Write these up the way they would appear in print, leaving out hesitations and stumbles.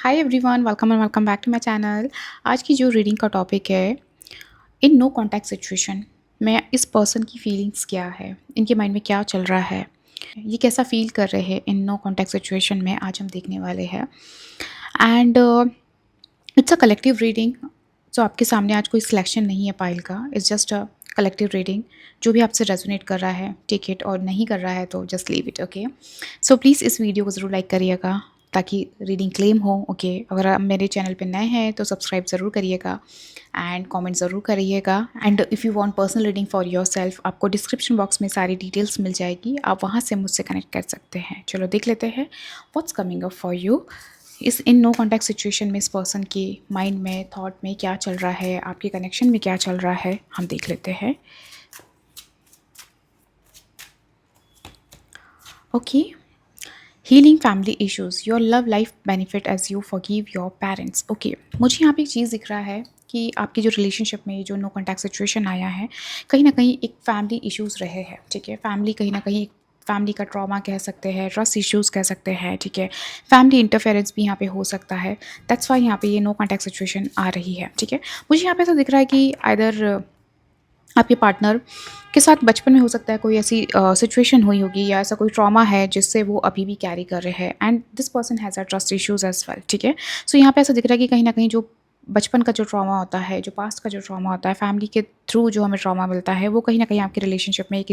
Hi everyone, welcome back to my channel. आज की जो रीडिंग का टॉपिक है, इन नो कॉन्टैक्ट सिचुएशन में इस पर्सन की फीलिंग्स क्या है, इनके माइंड में क्या चल रहा है, ये कैसा फील कर रहे हैं इन नो कॉन्टैक्ट सिचुएशन में, आज हम देखने वाले हैं। And it's a collective reading. So आपके सामने आज कोई सिलेक्शन नहीं है पाइल का, it's just a collective reading. जो भी आपसे रेजोनेट कर रहा है टेक इट, और नहीं कर रहा है तो just leave it. Okay, so please इस वीडियो को ज़रूर लाइक करिएगा ताकि रीडिंग क्लेम हो। ओके, अगर आप मेरे चैनल पे नए हैं तो सब्सक्राइब ज़रूर करिएगा एंड कमेंट ज़रूर करिएगा। And if you want personal reading for yourself, आपको डिस्क्रिप्शन बॉक्स में सारी डिटेल्स मिल जाएगी, आप वहाँ से मुझसे कनेक्ट कर सकते हैं। चलो देख लेते हैं what's coming up for you. इस इन नो कॉन्टैक्ट सिचुएशन में इस पर्सन के माइंड में, थॉट में क्या चल रहा है, आपके कनेक्शन में क्या चल रहा है, हम देख लेते हैं। Okay, healing family issues, your love life benefit as you forgive your parents. Okay, मुझे यहाँ पे एक चीज़ दिख रहा है कि आपकी जो रिलेशनशिप में ये जो नो कॉन्टैक्ट सिचुएशन आया है, कहीं ना कहीं एक फैमिली इश्यूज रहे हैं। ठीक है, फैमिली कहीं ना कहीं फैमिली का ट्रॉमा कह सकते हैं, ट्रस्ट इश्यूज कह सकते हैं। ठीक है, फैमिली इंटरफेरेंस भी यहाँ पे हो सकता है। दैट्स वाई यहाँ पे ये नो कॉन्टैक्ट सिचुएशन आ रही है। ठीक है, मुझे यहाँ पे ऐसा दिख रहा है कि आइदर आपके पार्टनर के साथ बचपन में हो सकता है कोई ऐसी सिचुएशन हुई होगी, या ऐसा कोई ट्रॉमा है जिससे वो अभी भी कैरी कर रहे हैं, and this person has a trust issues as well. ठीक है, सो यहाँ पे ऐसा दिख रहा है कि कहीं ना कहीं जो बचपन का जो ट्रॉमा होता है, जो पास्ट का जो ट्रॉमा होता है, फैमिली के थ्रू जो हमें ट्रॉमा मिलता है, वो कहीं ना कहीं आपके रिलेशनशिप में एक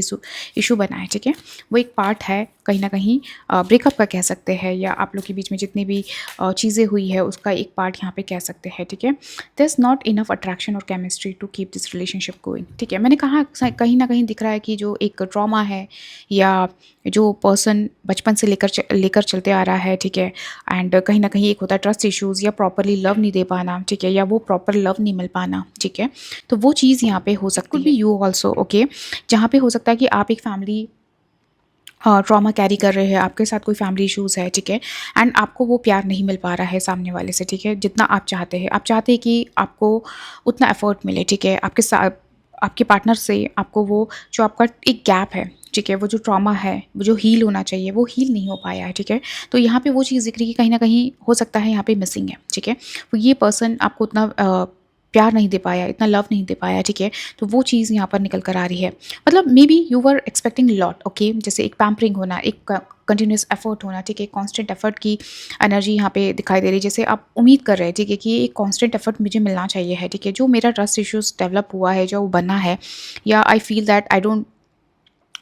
इशू बना है। ठीक है, वो एक पार्ट है कहीं ना कहीं ब्रेकअप का कह सकते हैं, या आप लोग के बीच में जितनी भी चीज़ें हुई है उसका एक पार्ट यहाँ पे कह सकते हैं। ठीक है, there is not enough attraction और chemistry to keep this relationship going. ठीक है, मैंने कहा कहीं ना कहीं दिख रहा है कि जो एक ट्रॉमा है, या जो पर्सन बचपन से लेकर चलते आ रहा है। ठीक है, एंड कहीं ना कहीं एक होता है ट्रस्ट इश्यूज़, या प्रॉपरली लव नहीं दे पाना। ठीक है, या वो प्रॉपर लव नहीं मिल पाना। ठीक है, तो वो चीज़ यहाँ पे हो सकती है। Could be you also. Okay, जहाँ पे हो सकता है कि आप एक फैमिली ट्रॉमा कैरी कर रहे हैं, आपके साथ कोई फैमिली इश्यूज़ है। ठीक है, एंड आपको वो प्यार नहीं मिल पा रहा है सामने वाले से। ठीक है, जितना आप चाहते हैं, आप चाहते हैं कि आपको उतना एफर्ट मिले। ठीक है, आपके साथ आपके पार्टनर से आपको वो जो आपका एक गैप है, ठीक है, वो जो ट्रॉमा है, वो जो हील होना चाहिए, वो हील नहीं हो पाया है। ठीक है, तो यहाँ पे वो चीज़ दिख रही है कि कहीं ना कहीं हो सकता है यहाँ पे मिसिंग है। ठीक है, वो ये पर्सन आपको उतना प्यार नहीं दे पाया, इतना लव नहीं दे पाया। ठीक है, तो वो चीज़ यहाँ पर निकल कर आ रही है। मतलब may be you were expecting lot. Okay, जैसे एक पैम्परिंग होना, एक कंटिन्यूस एफर्ट होना। ठीक है, कांस्टेंट एफर्ट की एनर्जी यहाँ पे दिखाई दे रही है, जैसे आप उम्मीद कर रहे हैं। ठीक है, कि एक कांस्टेंट एफर्ट मुझे मिलना चाहिए है। ठीक है, जो मेरा ट्रस्ट इश्यूज डेवलप हुआ है, जो बना है, या I feel that I don't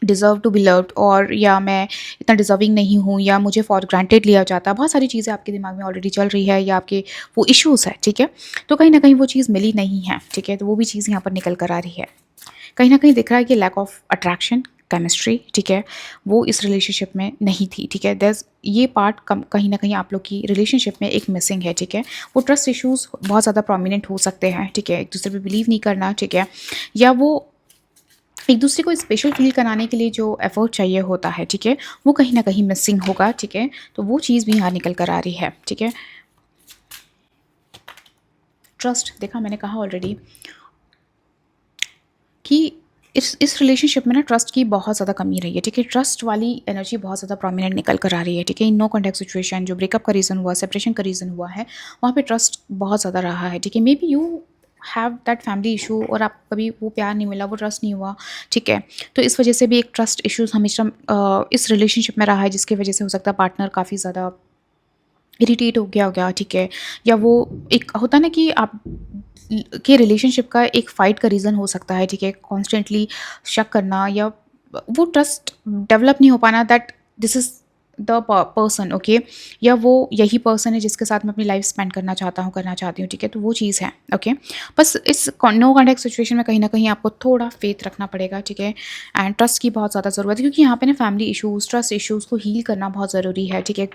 deserve to be loved, और या मैं इतना डिज़र्विंग नहीं हूँ, या मुझे फॉर ग्रांटेड लिया जाता है। बहुत सारी चीज़ें आपके दिमाग में ऑलरेडी चल रही है, या आपके वो इश्यूज़ है। ठीक है, तो कहीं ना कहीं वो चीज़ मिली नहीं है। ठीक है, तो वो भी चीज़ यहाँ पर निकल कर आ रही है। कहीं ना कहीं दिख रहा है कि लैक ऑफ अट्रैक्शन, केमिस्ट्री, ठीक है, वो इस रिलेशनशिप में नहीं थी। ठीक है, दस ये पार्ट कहीं ना कहीं आप लोग की रिलेशनशिप में एक मिसिंग है। ठीक है, वो ट्रस्ट इश्यूज़ बहुत ज़्यादा प्रोमिनेंट हो सकते हैं। ठीक है, एक दूसरे पे बिलीव नहीं करना। ठीक है, या वो एक दूसरे को स्पेशल फील कराने के लिए जो एफर्ट चाहिए होता है। ठीक है, वो कहीं ना कहीं मिसिंग होगा। ठीक है, तो वो चीज़ भी यहाँ निकल कर आ रही है। ठीक है, ट्रस्ट देखा, मैंने कहा ऑलरेडी कि इस रिलेशनशिप में ना ट्रस्ट की बहुत ज़्यादा कमी रही है। ठीक है, ट्रस्ट वाली एनर्जी बहुत ज़्यादा प्रोमिनेंट निकल कर आ रही है। ठीक है, इन नो कॉन्टैक्ट सिचुएशन जो ब्रेकअप का रीज़न हुआ, सेपरेशन का रीज़न हुआ है, वहाँ पे ट्रस्ट बहुत ज़्यादा रहा है। ठीक है, may be you have that family issue, और आप कभी वो प्यार नहीं मिला, वो ट्रस्ट नहीं हुआ। ठीक है, तो इस वजह से भी एक ट्रस्ट इशूज़ हमेशा इस रिलेशनशिप में रहा है, जिसकी वजह से हो सकता है पार्टनर काफ़ी ज़्यादा इरिटेट हो गया। ठीक है, या वो एक होता ना कि आप के रिलेशनशिप का एक फाइट का रीज़न हो सकता है। ठीक है, कॉन्स्टेंटली शक करना, या वो ट्रस्ट डेवलप नहीं हो पाना, that this is the person. Okay, या वो यही पर्सन है जिसके साथ मैं अपनी लाइफ स्पेंड करना चाहता हूँ, करना चाहती हूँ। ठीक है, तो वो चीज़ है। ओके, बस इस नो कॉन्टैक्ट सिचुएशन में कहीं ना कहीं आपको थोड़ा फेथ रखना पड़ेगा। ठीक है, एंड ट्रस्ट की बहुत ज़्यादा ज़रूरत है, क्योंकि यहाँ पे ना फैमिली इशूज़, ट्रस्ट इशूज़ को हील करना बहुत ज़रूरी है। ठीक है,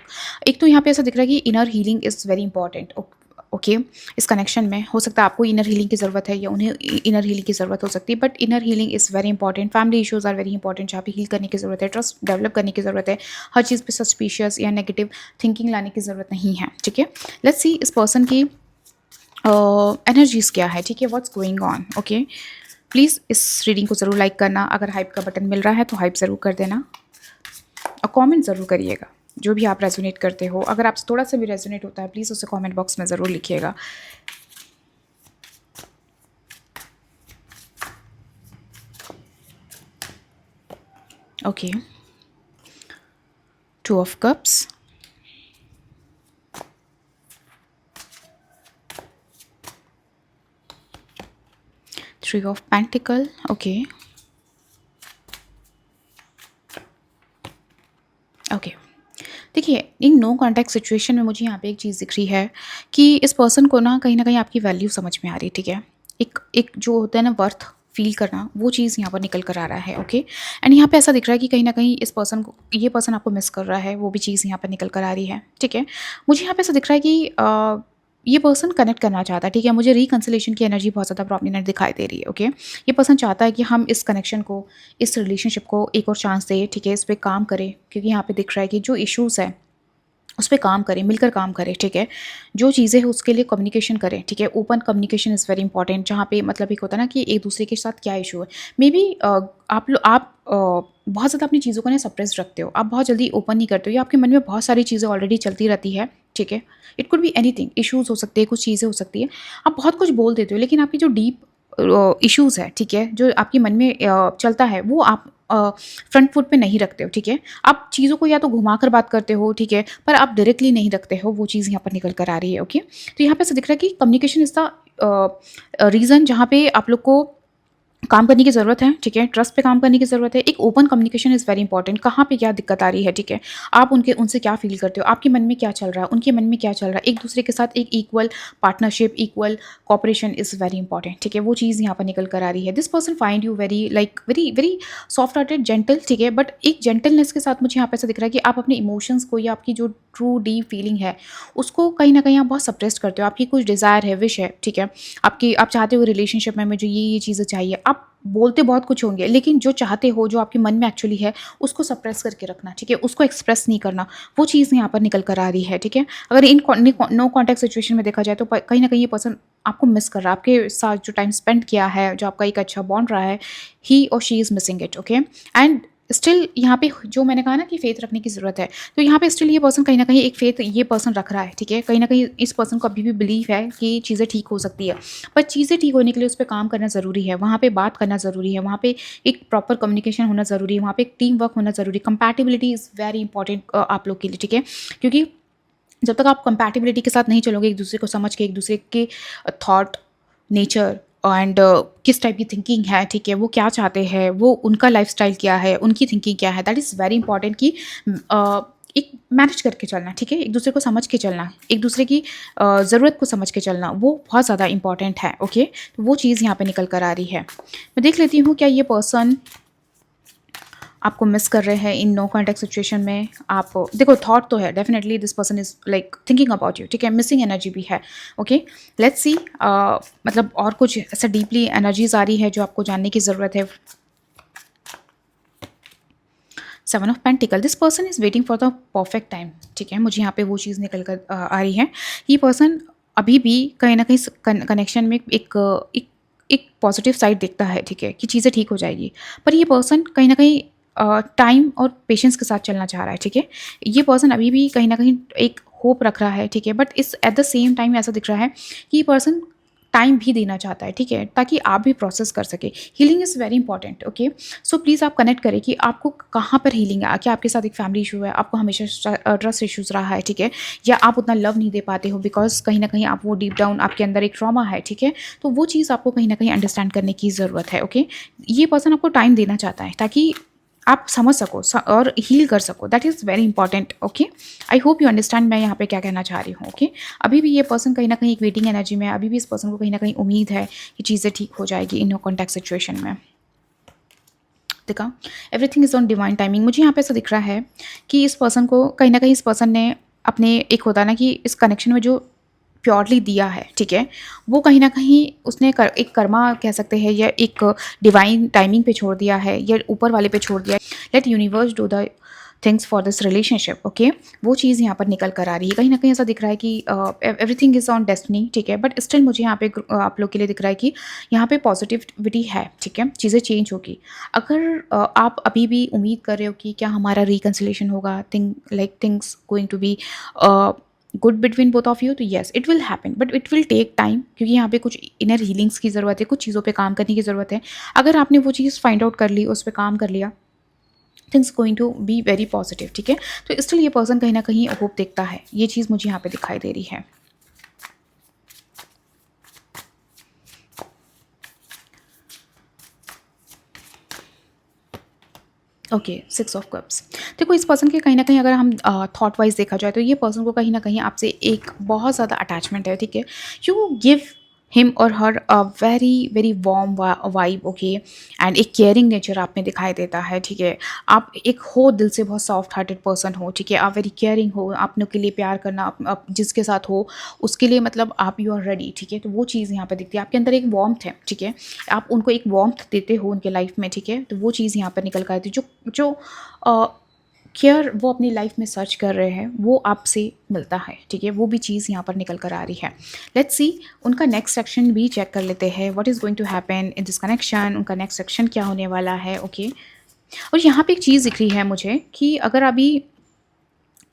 एक तो यहाँ पे ऐसा दिख रहा है कि inner healing is very important. Okay, इस कनेक्शन में हो सकता है आपको इनर हीलिंग की ज़रूरत है, या उन्हें इनर हीलिंग की ज़रूरत हो सकती है, but inner healing is very important. Family issues are very important, जहाँ पे हील करने की ज़रूरत है, ट्रस्ट डेवलप करने की ज़रूरत है। हर चीज़ पे सस्पिशियस या नेगेटिव थिंकिंग लाने की ज़रूरत नहीं है। ठीक है, लेट्स सी इस पर्सन की एनर्जीज़ क्या है। ठीक है, what's going on. Okay, please इस रीडिंग को ज़रूर लाइक करना, अगर हाइप का बटन मिल रहा है तो हाइप ज़रूर कर देना, और कमेंट ज़रूर करिएगा। जो भी आप रेजोनेट करते हो, अगर आपसे थोड़ा सा भी रेजोनेट होता है प्लीज़ उसे कमेंट बॉक्स में ज़रूर लिखिएगा। Okay, 2 of cups, 3 of pentacle. Okay okay, देखिए इन नो कॉन्टैक्ट सिचुएशन में मुझे यहाँ पे एक चीज़ दिख रही है कि इस पर्सन को ना कहीं न कहीं आपकी वैल्यू समझ में आ रही है, ठीक है? एक एक जो होता है ना वर्थ फ़ील करना, वो चीज़ यहाँ पर निकल कर आ रहा है, ओके? एंड यहाँ पे ऐसा दिख रहा है कि कहीं न कहीं इस पर्सन को, ये पर्सन आपको मिस कर रहा है, वो भी चीज़ यहाँ पर निकल कर आ रही है, ठीक है? मुझे यहाँ पे ऐसा दिख रहा है कि ये पर्सन कनेक्ट करना चाहता है, ठीक है? मुझे रिकंसिलिएशन की एनर्जी बहुत ज़्यादा प्रोमिनेंट दिखाई दे रही है, ओके? ये पर्सन चाहता है कि हम इस कनेक्शन को, इस रिलेशनशिप को एक और चांस दें, ठीक है? इस पे काम करें, क्योंकि यहाँ पे दिख रहा है कि जो इश्यूज़ हैं उस पे काम करें, मिलकर काम करें, ठीक है? जो चीज़ें हैं उसके लिए कम्युनिकेशन करें, ठीक है? Open communication is very important, जहाँ पे मतलब एक होता है ना कि एक दूसरे के साथ क्या इशू है। मेबी आप बहुत ज़्यादा अपनी चीज़ों को ना सप्रेस रखते हो, आप बहुत जल्दी ओपन नहीं करते हो, या आपके मन में बहुत सारी चीज़ें ऑलरेडी चलती रहती है, ठीक है? It could be anything, issues हो सकते हैं, कुछ चीज़ें हो सकती है, आप बहुत कुछ बोल देते हो, लेकिन आपकी जो डीप इश्यूज़ है, ठीक है? जो आपके मन में चलता है, वो आप फ्रंट फुट पे नहीं रखते हो, ठीक है? आप चीज़ों को या तो घुमा कर बात करते हो, ठीक है? पर आप डायरेक्टली नहीं रखते हो, वो चीज़ यहाँ पर निकल कर आ रही है, ओके? तो यहाँ पे ऐसा दिख रहा है कि कम्युनिकेशन इज़ द रीज़न जहाँ पे आप लोग को काम करने की ज़रूरत है, ठीक है? ट्रस्ट पे काम करने की ज़रूरत है। एक open communication is very important, कहाँ पे क्या दिक्कत आ रही है, ठीक है? आप उनसे क्या फ़ील करते हो? आपके मन में क्या चल रहा है? उनके मन में क्या चल रहा है? एक-दूसरे के साथ एक equal partnership, equal cooperation is very important, ठीक है? वो चीज़ यहाँ पर निकल कर आ रही है। This person find you very like very very soft hearted, gentle, ठीक है? बट एक जेंटलनेस के साथ मुझे यहाँ पे ऐसा दिख रहा है कि आप अपने इमोशंस को, या आपकी जो ट्रू डीप फीलिंग है, उसको कहीं न कहीं आप बहुत सप्रेस करते हो। आपकी कुछ डिज़ायर है, विश है, ठीक है? आप चाहते हो रिलेशनशिप में मुझे ये चीज़ें चाहिए। आप बोलते बहुत कुछ होंगे, लेकिन जो चाहते हो, जो आपके मन में एक्चुअली है, उसको सप्रेस करके रखना, ठीक है? उसको एक्सप्रेस नहीं करना, वो चीज़ यहाँ पर निकल कर आ रही है, ठीक है? अगर इन नो कॉन्टैक्ट सिचुएशन में देखा जाए तो कहीं न कहीं ये पर्सन आपको मिस कर रहा है, आपके साथ जो टाइम स्पेंड किया है, जो आपका एक अच्छा बॉन्ड रहा है, ही और she is missing it, okay? And still यहाँ पे जो मैंने कहा ना कि फेथ रखने की ज़रूरत है, तो यहाँ पे स्टिल ये पर्सन कहीं न कहीं एक फेथ ये पर्सन रख रहा है, ठीक है? कहीं न कहीं इस पर्सन को अभी भी बिलीव है कि चीज़ें ठीक हो सकती है। पर चीज़ें ठीक होने के लिए उस पे काम करना ज़रूरी है, वहाँ पे बात करना ज़रूरी है, वहाँ पे एक प्रॉपर कम्युनिकेशन होना ज़रूरी है, वहाँ पे एक टीम वर्क होना ज़रूरी है। कंपैटिबिलिटी इज़ वेरी इंपॉर्टेंट आप लोग के लिए, ठीक है? क्योंकि जब तक आप कंपैटिबिलिटी के साथ नहीं चलोगे, एक दूसरे को समझ के, एक दूसरे के थॉट, नेचर एंड किस टाइप की थिंकिंग है, ठीक है? वो क्या चाहते हैं, वो उनका लाइफ़स्टाइल क्या है, उनकी थिंकिंग क्या है, दैट इज़ वेरी इंपॉर्टेंट कि एक मैनेज करके चलना, ठीक है? एक दूसरे को समझ के चलना, एक दूसरे की ज़रूरत को समझ के चलना, वो बहुत ज़्यादा इंपॉर्टेंट है, ओके? तो वो चीज़ यहाँ पे निकल कर आ रही है। मैं देख लेती हूँ क्या ये पर्सन आपको मिस कर रहे हैं इन नो कॉन्टैक्ट सिचुएशन में। आप देखो, थॉट तो है definitely, this person is like thinking about you, ठीक है? मिसिंग एनर्जी भी है, ओके? लेट्स सी मतलब और कुछ ऐसा डीपली एनर्जीज आ रही है जो आपको जानने की ज़रूरत है। 7 of pentacle, this person is waiting for the perfect time, ठीक है? मुझे यहाँ पे वो चीज़ निकल कर आ रही है। ये पर्सन अभी भी कहीं ना कहीं कनेक्शन में एक पॉजिटिव साइड देखता है, ठीक है? कि चीज़ें ठीक हो जाएगी, पर ये पर्सन कहीं ना कहीं टाइम और पेशेंस के साथ चलना चाह रहा है, ठीक है? ये पर्सन अभी भी कहीं ना कहीं एक होप रख रहा है, ठीक है? बट इस एट द सेम टाइम ऐसा दिख रहा है कि ये पर्सन टाइम भी देना चाहता है, ठीक है? ताकि आप भी प्रोसेस कर सके। Healing is very important, okay? So please आप कनेक्ट करें कि आपको कहाँ पर हीलिंग है। क्या आपके साथ एक फैमिली इशू है, आपको हमेशा ट्रस्ट इश्यूज़ रहा है, ठीक है? या आप उतना लव नहीं दे पाते हो बिकॉज़ कहीं न कहीं आप वो डीप डाउन आपके अंदर एक ट्रॉमा है, ठीक है? तो वो चीज़ आपको कहीं न कहीं अंडरस्टैंड करने की ज़रूरत है, ओके? ये पर्सन आपको टाइम देना चाहता है ताकि आप समझ सको और हील कर सको, that is very important, okay? I hope you understand मैं यहाँ पे क्या कहना चाह रही हूँ, ओके? अभी भी ये पर्सन कहीं ना कहीं एक वेटिंग एनर्जी में है, अभी भी इस पर्सन को कहीं ना कहीं उम्मीद है कि चीज़ें ठीक हो जाएगी इन नो कॉन्टैक्ट सिचुएशन में। देखा, everything is on divine timing. मुझे यहाँ पे ऐसा दिख रहा है कि इस पर्सन को कहीं ना कहीं इस पर्सन ने अपने एक होता है ना कि इस कनेक्शन में जो प्योरली दिया है, ठीक है? वो कहीं न कहीं उसने एक कर्मा कह सकते हैं, या एक डिवाइन टाइमिंग पे छोड़ दिया है, या ऊपर वाले पे छोड़ दिया है। Let universe do the things for this relationship. Okay, वो चीज़ यहाँ पर निकल कर आ रही है। कहीं ना कहीं ऐसा दिख रहा है कि एवरीथिंग इज़ ऑन डेस्टिनी, ठीक है, बट स्टिल मुझे यहाँ पे आप लोग के लिए दिख रहा है कि यहाँ पे पॉजिटिविटी है, ठीक है, चीज़ें चेंज होगी। अगर आप अभी भी उम्मीद कर रहे हो कि क्या हमारा रिकन्सिलेशन होगा, things going to be good between both of you, तो yes it will happen, but it will take time, क्योंकि यहाँ पे कुछ इनर हीलिंग्स की ज़रूरत है, कुछ चीज़ों पे काम करने की ज़रूरत है। अगर आपने वो चीज़ फाइंड आउट कर ली, उस पर काम कर लिया, things going to be very positive, ठीक है। तो स्टिल ये पर्सन कहीं ना कहीं होप देखता है, ये चीज़ मुझे यहाँ पे दिखाई दे रही है। Okay, 6 of cups. देखो, इस पर्सन के कहीं ना कहीं अगर हम थॉट वाइज देखा जाए तो ये पर्सन को कहीं ना कहीं आपसे एक बहुत ज़्यादा अटैचमेंट है, ठीक है। यू गिव हिम और her a very very warm vibe, okay, and एक केयरिंग नेचर आप में दिखाई देता है, ठीक है। आप एक हो दिल से बहुत सॉफ्ट हार्टेड पर्सन हो, ठीक है, आप वेरी केयरिंग हो, अपनों के लिए प्यार करना, आप जिसके साथ हो उसके लिए मतलब आप यू आर रेडी, ठीक है। तो वो चीज़ यहाँ पर दिखती है, आपके अंदर एक वार्मथ है, ठीक है, आप उनको एक वार्मथ देते हो उनके लाइफ में, ठीक है। तो वो चीज़ यहाँ पर निकल कर आती है, जो जो केयर वो अपनी लाइफ में सर्च कर रहे हैं वो आपसे मिलता है, ठीक है। वो भी चीज़ यहाँ पर निकल कर आ रही है। लेट्स सी उनका नेक्स्ट सेक्शन भी चेक कर लेते हैं, what is going to happen in this connection. उनका नेक्स्ट सेक्शन क्या होने वाला है, ओके। और यहाँ पे एक चीज़ दिख रही है मुझे कि अगर अभी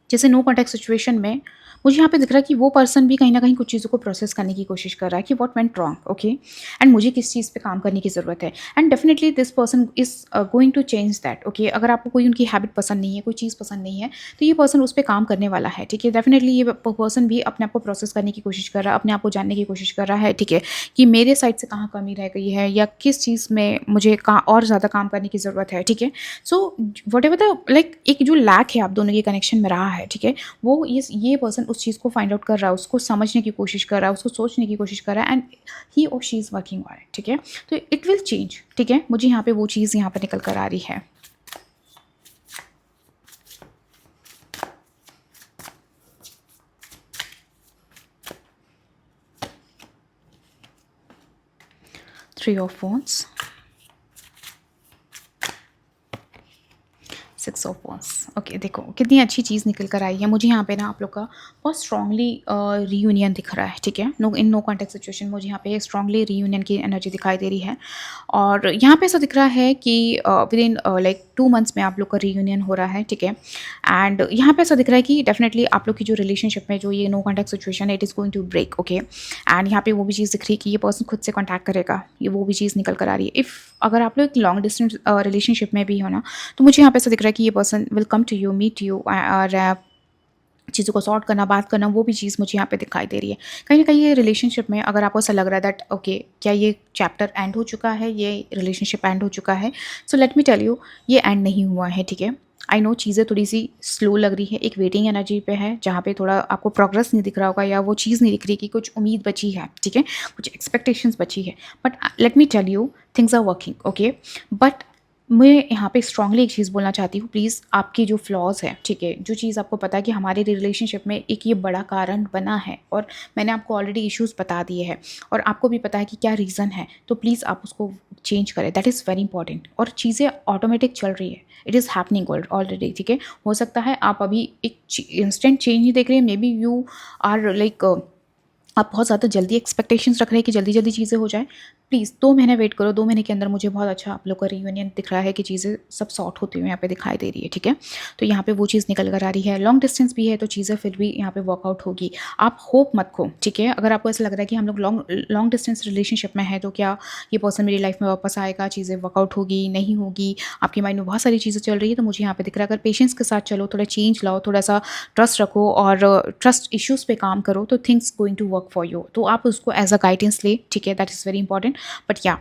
जैसे नो कॉन्टैक्ट सिचुएशन में मुझे यहाँ पे दिख रहा है कि वो पर्सन भी कहीं ना कहीं कुछ चीज़ों को प्रोसेस करने की कोशिश कर रहा है कि what went wrong, okay, and मुझे किस चीज़ पे काम करने की ज़रूरत है, and definitely this person is going to change that, okay. अगर आपको कोई उनकी हैबिट पसंद नहीं है, कोई चीज़ पसंद नहीं है, तो ये पर्सन उस पर काम करने वाला है, ठीक है। डेफिनेटली ये पर्सन भी अपने आप को प्रोसेस करने की कोशिश कर रहा है, अपने आप को जानने की कोशिश कर रहा है, ठीक है, कि मेरे साइड से कहाँ कमी रह गई है या किस चीज़ में मुझे कहाँ और ज़्यादा काम करने की ज़रूरत है, ठीक है। So what ever the like एक जो लैक है आप दोनों के कनेक्शन में रहा है, ठीक है, वो ये पर्सन उस चीज़ को फाइंड आउट कर रहा है, उसको समझने की कोशिश कर रहा है, उसको सोचने की कोशिश कर रहा है, एंड ही और she is working on it, ठीक है। तो इट विल चेंज, ठीक है, मुझे यहाँ पे वो चीज़ यहाँ पर निकल कर आ रही है। Three of wands, 6 of wands. Okay, देखो कितनी अच्छी चीज़ निकल कर आई है। मुझे यहाँ पे ना आप लोग का बहुत स्ट्रांगली रीयूनियन दिख रहा है, ठीक है। नो कॉन्टैक्ट सिचुएशन मुझे यहाँ पे स्ट्रांगली रीयूनियन की एनर्जी दिखाई दे रही है। और यहाँ पे ऐसा दिख रहा है कि विद इन लाइक 2 मंथ्स में आप लोग का रीयूनियन हो रहा है, ठीक है। एंड यहाँ पे ऐसा दिख रहा है कि डेफिनेटली आप लोग की जो रिलेशनशिप में जो ये नो कॉन्टैक्ट सिचुएशन है it is going to break, okay. And यहाँ पे वो भी चीज़ दिख रही है कि ये पर्सन खुद से कॉन्टैक्ट करेगा, ये वो भी चीज़ निकल कर आ रही है। इफ़ अगर आप लोग एक लॉन्ग डिस्टेंस रिलेशनशिप में भी हो ना, तो मुझे यहाँ पे ऐसा दिख रहा है कि ये person will come to you, meet you, और चीज़ों को सॉर्ट करना, बात करना, वो भी चीज़ मुझे यहाँ पे दिखाई दे रही है। कहीं ना कहीं ये रिलेशनशिप में अगर आपको ऐसा लग रहा है दैट ओके क्या ये चैप्टर एंड हो चुका है, ये रिलेशनशिप एंड हो चुका है, so let me tell you ये एंड नहीं हुआ है, ठीक है। आई नो चीज़ें थोड़ी सी स्लो लग रही है, एक वेटिंग एनर्जी पे है जहाँ पे थोड़ा आपको प्रोग्रेस नहीं दिख रहा होगा या वो चीज़ नहीं दिख रही कि कुछ उम्मीद बची है, ठीक है, कुछ एक्सपेक्टेशंस बची है, but let me tell you things are working, okay. But मैं यहाँ पे स्ट्रांगली एक चीज़ बोलना चाहती हूँ, प्लीज़ आपकी जो फ्लॉज़ है, ठीक है, जो चीज़ आपको पता है कि हमारे रिलेशनशिप में एक ये बड़ा कारण बना है और मैंने आपको ऑलरेडी इश्यूज़ बता दिए हैं और आपको भी पता है कि क्या रीज़न है, तो प्लीज़ आप उसको चेंज करें, दैट इज़ वेरी इंपॉर्टेंट। और चीज़ें ऑटोमेटिक चल रही है, इट इज़ हैपनिंग ऑलरेडी, ठीक है। हो सकता है आप अभी एक इंस्टेंट चेंज नहीं देख रहे हैं, maybe you are like आप बहुत ज़्यादा जल्दी एक्सपेक्टेशंस रख रहे हैं कि जल्दी जल्दी चीज़ें हो जाए। प्लीज़ 2 महीने वेट करो, 2 महीने के अंदर मुझे बहुत अच्छा आप लोग का रियूनियन दिख रहा है कि चीज़ें सब सॉर्ट होती हुई यहाँ पे दिखाई दे रही है, ठीक है। तो यहाँ पे वो चीज़ निकल कर आ रही है। लॉन्ग डिस्टेंस भी है तो चीज़ें फिर भी यहाँ पे वर्कआउट होगी। आप होप मत खो, ठीक है। अगर आपको ऐसा लग रहा है कि हम लोग लॉन्ग डिस्टेंस रिलेशनशिप में है तो क्या ये पर्सन मेरी लाइफ में वापस आएगा, चीज़ें वर्कआउट होगी, नहीं होगी, आपके माइंड में बहुत सारी चीज़ें चल रही है, तो मुझे यहाँ पे दिख रहा है अगर पेशेंस के साथ चलो, थोड़ा चेंज लाओ, थोड़ा सा ट्रस्ट रखो और ट्रस्ट इश्यूज़ पे काम करो, तो things going to work for you. तो आप उसको एज अ गाइडेंस ले, ठीक है, that is very important. But या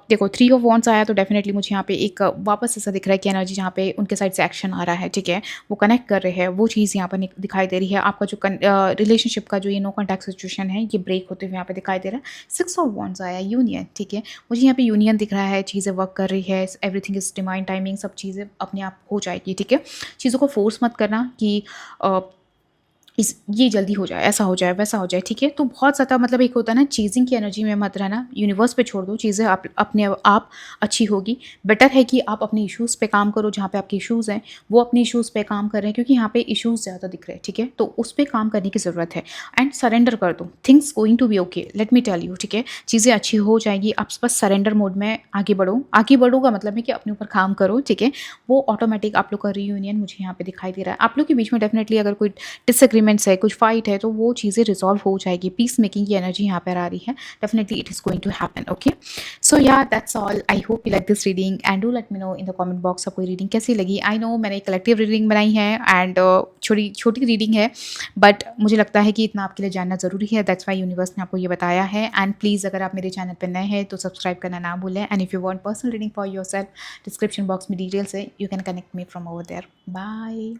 देखो 3 ऑफ वॉन्ड्स आया तो डेफिनेटली मुझे यहाँ पे एक वापस ऐसा दिख रहा है कि एनर्जी जहाँ पे उनके साइड से एक्शन आ रहा है, ठीक है, वो कनेक्ट कर रहे हैं, वो चीज़ यहाँ पर दिखाई दे रही है। आपका जो रिलेशनशिप का जो ये नो कॉन्टैक्ट सिचुएशन है ये ब्रेक होते हुए यहाँ पे दिखाई दे रहा है। 6 ऑफ वॉन्ड्स आया, यूनियन, ठीक है, मुझे यहाँ पे यूनियन दिख रहा है, चीज़ें वर्क कर रही है, एवरीथिंग इज डिवाइन टाइमिंग, सब चीज़ें अपने आप हो जाएगी, ठीक है। चीज़ों को फोर्स मत करना कि ये जल्दी हो जाए, ऐसा हो जाए, वैसा हो जाए, ठीक है? तो बहुत ज़्यादा मतलब एक होता है ना चीज़िंग की एनर्जी में मत रहना, यूनिवर्स पे छोड़ दो, चीज़ें आप अपने आप अच्छी होगी। बेटर है कि आप अपने इश्यूज़ पे काम करो, जहाँ पे आपके इश्यूज़ हैं, वो अपने इश्यूज़ पे काम कर रहे हैं क्योंकि यहाँ पे इश्यूज़ ज़्यादा दिख रहे हैं, ठीक है? तो उस पे काम करने की ज़रूरत है एंड सरेंडर कर दो, things going to be okay, let me tell you, ठीक है? चीज़ें अच्छी हो जाएँगी, आप बस सरेंडर मोड में आगे बढ़ो। आगे बढ़ो का मतलब है कि अपने ऊपर काम करो, ठीक है? वो ऑटोमैटिक आप लोग का रियूनियन मुझे यहाँ पे दिखाई दे रहा है। आप लोग के बीच में डेफ़िनेटली अगर कोई डिसएग्रीमेंट्स है, कुछ फाइट है, तो वो चीज़ें रिज़ॉल्व हो जाएगी। पीस मेकिंग की एनर्जी यहाँ पर आ रही है। Definitely it is going to happen, okay? So yeah that's all. I hope you like this reading and do let me know in the comment box आपको ये रीडिंग कैसी लगी। आई नो मैंने एक कलेक्टिव रीडिंग बनाई है and छोटी छोटी रीडिंग है, बट मुझे लगता है कि इतना आपके लिए जानना ज़रूरी है। दैट्स व्हाई यूनिवर्स ने आपको ये बताया है। एंड प्लीज़ अगर आप मेरे चैनल पर नए हैं तो सब्सक्राइब करना ना भूलें। And if you want personal reading for yourself, description box में डिटेल्स है, you can connect me from over there. Bye.